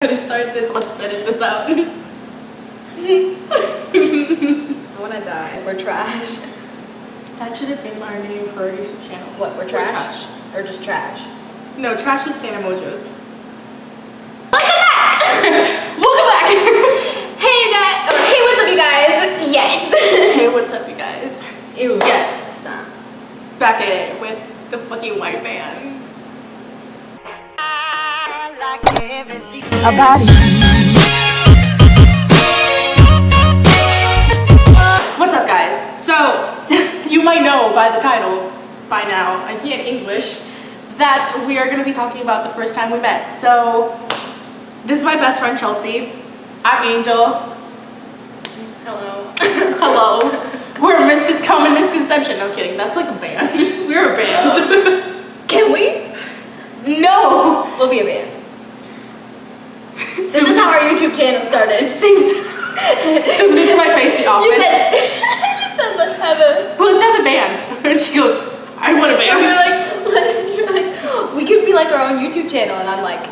I'm gonna start this, I'll just edit this out. I wanna die. We're trash. That should have been our name for our YouTube channel. What, we're trash? Or just trash? No, trash is fan emojis. Welcome back! Welcome back! Hey you guys, or hey what's up you guys? Yes! Hey, what's up you guys? Ew. Yes. Stop. Back at it with the fucking white bands. What's up guys? So, you might know by the title by now, I can't English, that we are going to be talking about the first time we met. So, this is my best friend Chelsea. I'm Angel. Hello. Hello. We're a common misconception. No kidding, that's like a band. We're a band. Can we? No! We'll be a band. This is how our YouTube channel started. Zooms into my face, the office. You said let's have a... Well, let's have a band. And she goes, I want a band. You're like, we could be like our own YouTube channel, and I'm like,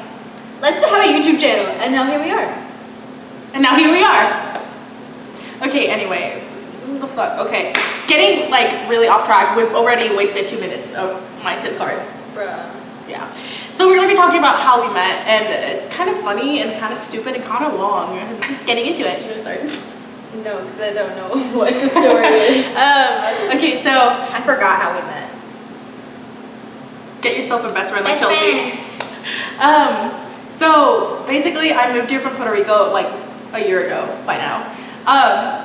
let's have a YouTube channel, and now here we are. And now here we are. Okay, anyway, what the fuck? Okay, getting like really off track. We've already wasted 2 minutes of my SIM card. Bruh. Yeah. So we're gonna be talking about how we met, and it's kind of funny and kind of stupid and kind of long. Getting into it, you wanna start? No, because I don't know what the story is. Okay, so I forgot how we met. get yourself a best friend like Best Chelsea. So basically, I moved here from Puerto Rico like a year ago by now.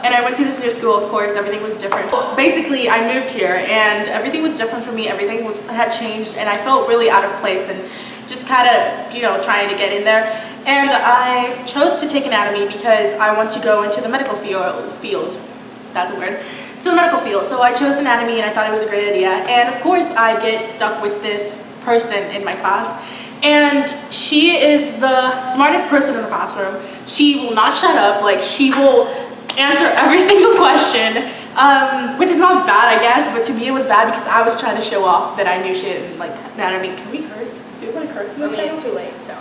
And I went to this new school, of course, everything was different. Basically, I moved here and everything was different for me, everything had changed, and I felt really out of place and just kind of, you know, trying to get in there. And I chose to take anatomy because I want to go into the medical field. That's a word. To the medical field. So I chose anatomy and I thought it was a great idea. And of course, I get stuck with this person in my class. And she is the smartest person in the classroom. She will not shut up, like she will answer every single question, which is not bad, I guess, but to me it was bad because I was trying to show off that I knew shit in like anatomy. Can we curse? Do you want to curse in this channel? It's too late, so.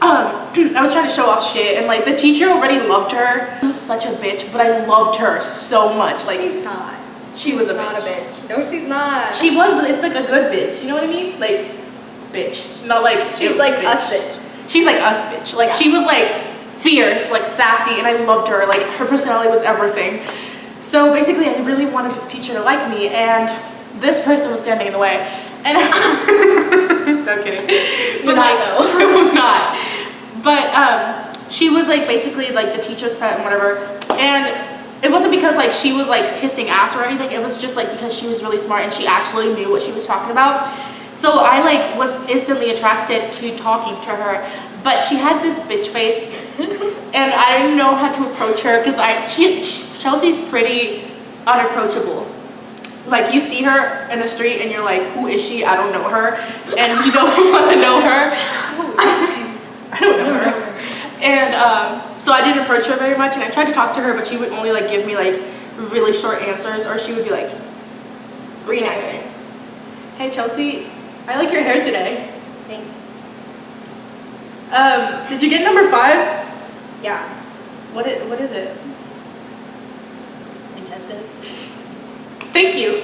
I was trying to show off shit, and like the teacher already loved her. She was such a bitch, but I loved her so much. Like She's not. She was a not bitch. a bitch. No, she's not. She was, but it's like a good bitch. You know what I mean? Like, bitch. Not like She's like us bitch. She's like us bitch. Like she was like fierce, like sassy, and I loved her. Like her personality was everything. So basically, I really wanted this teacher to like me, and this person was standing in the way. And no kidding. But like, I'm not. But she was like basically like the teacher's pet and whatever. And it wasn't because like she was like kissing ass or anything. It was just like because she was really smart and she actually knew what she was talking about. So I like was instantly attracted to talking to her, but she had this bitch face, and I didn't know how to approach her because Chelsea's pretty unapproachable. Like you see her in the street and you're like, who is she? I don't know her, and you don't want to know her. I don't know her. And so I didn't approach her very much, and I tried to talk to her, but she would only like give me like really short answers, or she would be like, Reenactment. Hey Chelsea, I like your hair today. Thanks. Did you get number 5? Yeah. What is it? Intestines. Thank you.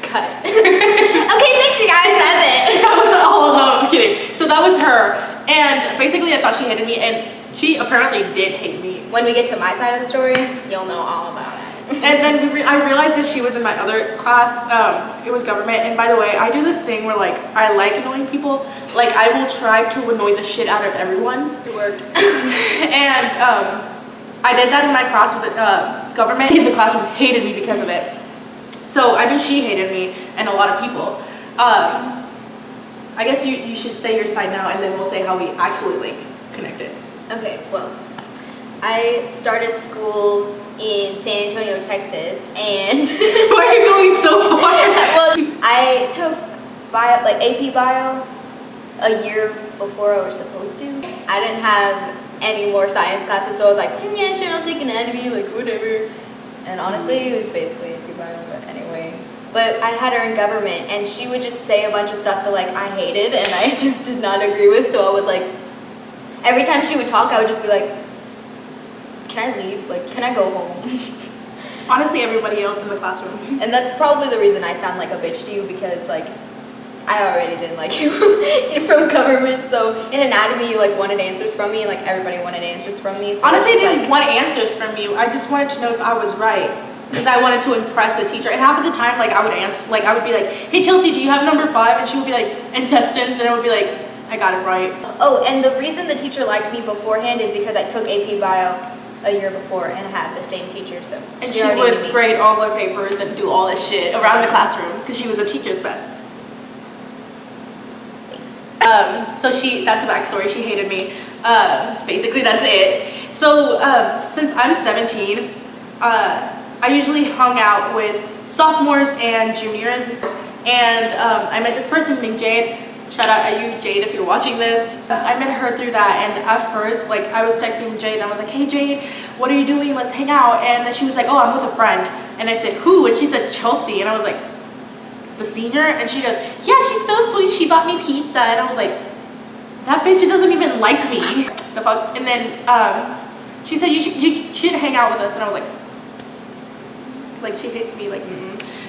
Cut. Okay, thanks you guys, that's it. That was all of them. I'm kidding. So that was her, and basically I thought she hated me, and she apparently did hate me. When we get to my side of the story, you'll know all about it. And then I realized that she was in my other class. It was government, and by the way, I do this thing where like I like annoying people. Like I will try to annoy the shit out of everyone. It worked. And I did that in my class with government. The classroom hated me because of it. So I knew she hated me and a lot of people. I guess you should say your side now, and then we'll say how we actually like connected. Okay, well, I started school in San Antonio, Texas, and Why are you going so far? well, I took bio, like AP Bio, a year before I was supposed to. I didn't have any more science classes, so I was like, yeah, sure, I'll take anatomy, like whatever. And honestly, it was basically AP Bio, but anyway. But I had her in government, and she would just say a bunch of stuff that like I hated and I just did not agree with, so I was like, every time she would talk, I would just be like, can I leave? Like, can I go home? Honestly, everybody else in the classroom. And that's probably the reason I sound like a bitch to you, because like I already didn't like you from government. So in anatomy, you like wanted answers from me, and like everybody wanted answers from me. So Honestly, I it's didn't like, want answers from you. I just wanted to know if I was right. Because I wanted to impress the teacher. And half of the time, like, I would answer, like, I would be like, hey, Chelsea, do you have number 5? And she would be like, intestines. And I would be like, I got it right. oh, and the reason the teacher liked me beforehand is because I took AP Bio a year before and had the same teacher. So And she already knew would me. grade all her papers and do all this shit around the classroom. Because she was a teacher's pet. So that's a backstory. She hated me. Basically, that's it. So since I'm 17, I usually hung out with sophomores and juniors. And I met this person named Jade. Shout out at you, Jade, if you're watching this. I met her through that, and at first, like, I was texting Jade, and I was like, hey, Jade, what are you doing? Let's hang out. And then she was like, oh, I'm with a friend. And I said, who? And she said, Chelsea. And I was like, the senior? And she goes, yeah, she's so sweet. She bought me pizza. And I was like, that bitch doesn't even like me. The fuck? And then she said, you should hang out with us. And I was like, she hates me. Like,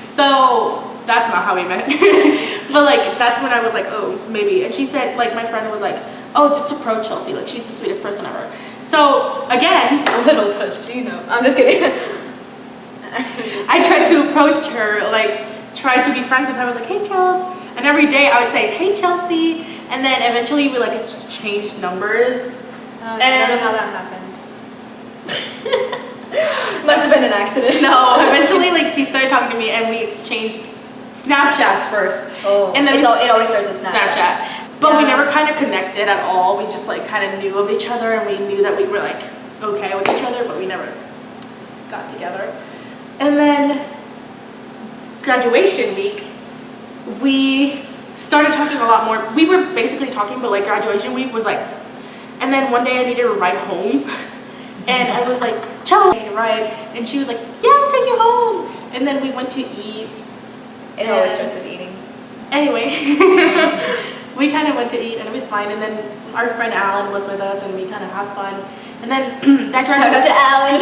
So that's not how we met. But like, that's when I was like, oh, maybe. And she said, like, my friend was like, oh, just approach Chelsea. Like, she's the sweetest person ever. So again, A little touched, you know. I'm just kidding. I tried to approach her, like, tried to be friends with her. I was like, hey, Chelsea. And every day I would say, hey, Chelsea. And then eventually we like just changed numbers. I don't know how that happened. Must have been an accident. No, eventually like she started talking to me and we exchanged Snapchats first. Oh, and then it always starts with Snapchat. But we Yeah. never kind of connected at all. We just like kind of knew of each other and we knew that we were like okay with each other, but we never got together. And then graduation week, we started talking a lot more. We were basically talking, but like graduation week was like, and then one day I needed a ride home. And I was like, Chelsea, I need a ride. And she was like, yeah, I'll take you home. And then we went to eat. It always starts with eating. Anyway, we kind of went to eat and it was fine. And then our friend Alan was with us and we kind of had fun. And then that Shout out to Alan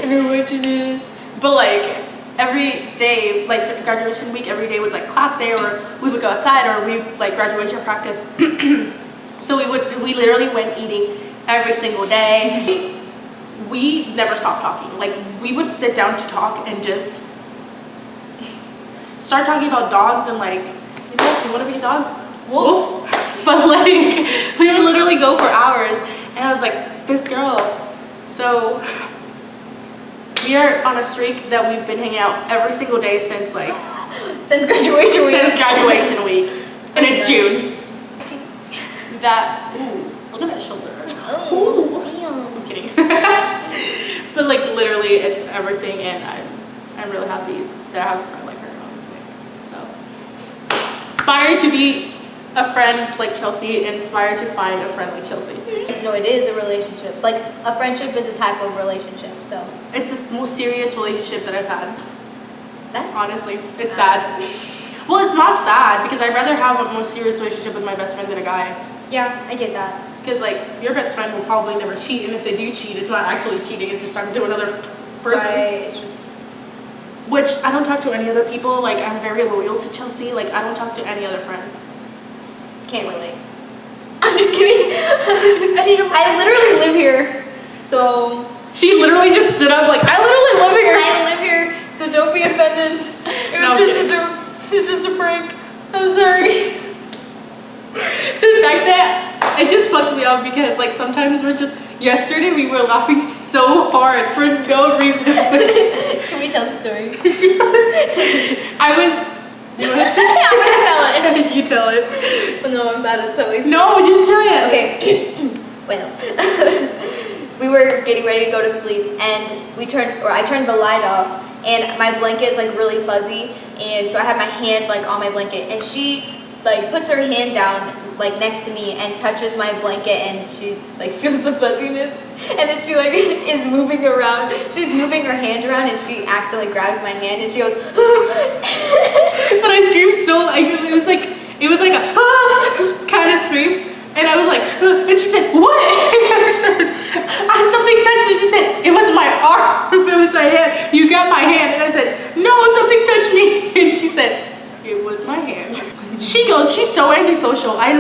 if you're watching it. But like every day, like graduation week, every day was like class day, or we would go outside, or we like graduation practice. So we literally went eating every single day. We never stopped talking. Like we would sit down to talk and just start talking about dogs and like, you know, if you want to be a dog, woof. But like we would literally go for hours. And I was like, this girl. So we are on a streak that we've been hanging out every single day since graduation week. Since graduation week. And it's June. That, ooh, look at that shoulder. Oh, damn. I'm kidding. But like literally it's everything, and I'm really happy that I have a friend like her, honestly. So inspired to be a friend like Chelsea, inspired to find a friend like Chelsea. No, it is a relationship. Like a friendship is a type of relationship. So It's the most serious relationship that I've had. that's Honestly, it's sad. Well, it's not sad because I'd rather have a more serious relationship with my best friend than a guy. Yeah, I get that. Because like your best friend will probably never cheat, and if they do cheat, it's not actually cheating; it's just talking to another person. Right. It's just, Which I don't talk to any other people. Like I'm very loyal to Chelsea. Like I don't talk to any other friends. can't relate. I'm just kidding. I literally live here, so She literally just stood up like I literally live here. I live here, so don't be offended. It was No, I'm just kidding. a joke. It was just a prank. I'm sorry. The fact that it just fucks me up because like sometimes yesterday we were laughing so hard for no reason. Can we tell the story? I was. You want to say? I'm gonna tell it. You tell it. But no, I'm bad at telling. No, just tell it. Okay. Well, we were getting ready to go to sleep, and I turned the light off, and my blanket is like really fuzzy, and so I have my hand like on my blanket, and she like puts her hand down like next to me and touches my blanket, and she like feels the fuzziness, and then she like is moving around. She's moving her hand around, and she accidentally grabs my hand, and she goes. But I screamed so like it was like a kind of scream, and I was like, and she said what?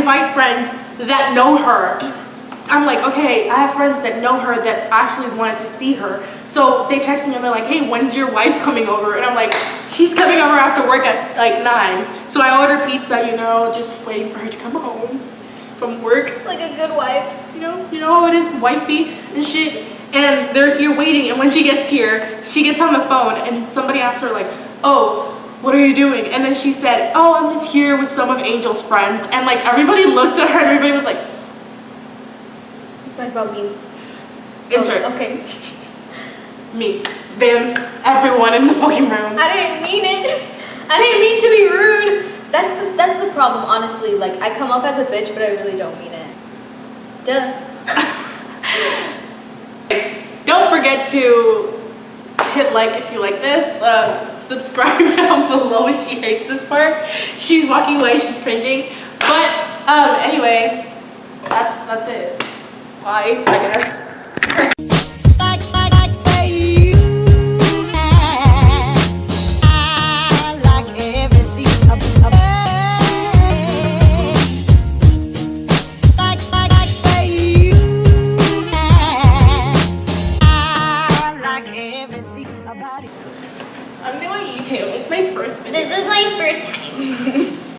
invite friends that know her. I'm like, okay, I have friends that know her that actually wanted to see her. So they text me and they're like, hey, when's your wife coming over? And I'm like, she's coming over after work at like 9. So I order pizza, you know, just waiting for her to come home from work. Like a good wife. You know how it is, wifey and shit. And they're here waiting, and when she gets here, she gets on the phone and somebody asked her like, oh, what are you doing? And then she said, oh, I'm just here with some of Angel's friends. And like everybody looked at her and everybody was like, SpongeBob meme. insert. Oh, okay. Me, them, everyone in the fucking room. I didn't mean it. I didn't mean to be rude. That's the problem, honestly. Like, I come off as a bitch, but I really don't mean it. Duh. Don't forget to hit like if you like this. Subscribe down below if she hates this part. She's walking away, she's cringing. But anyway, that's it. Bye, I guess. I'm doing YouTube. It's my first video. This is my first time.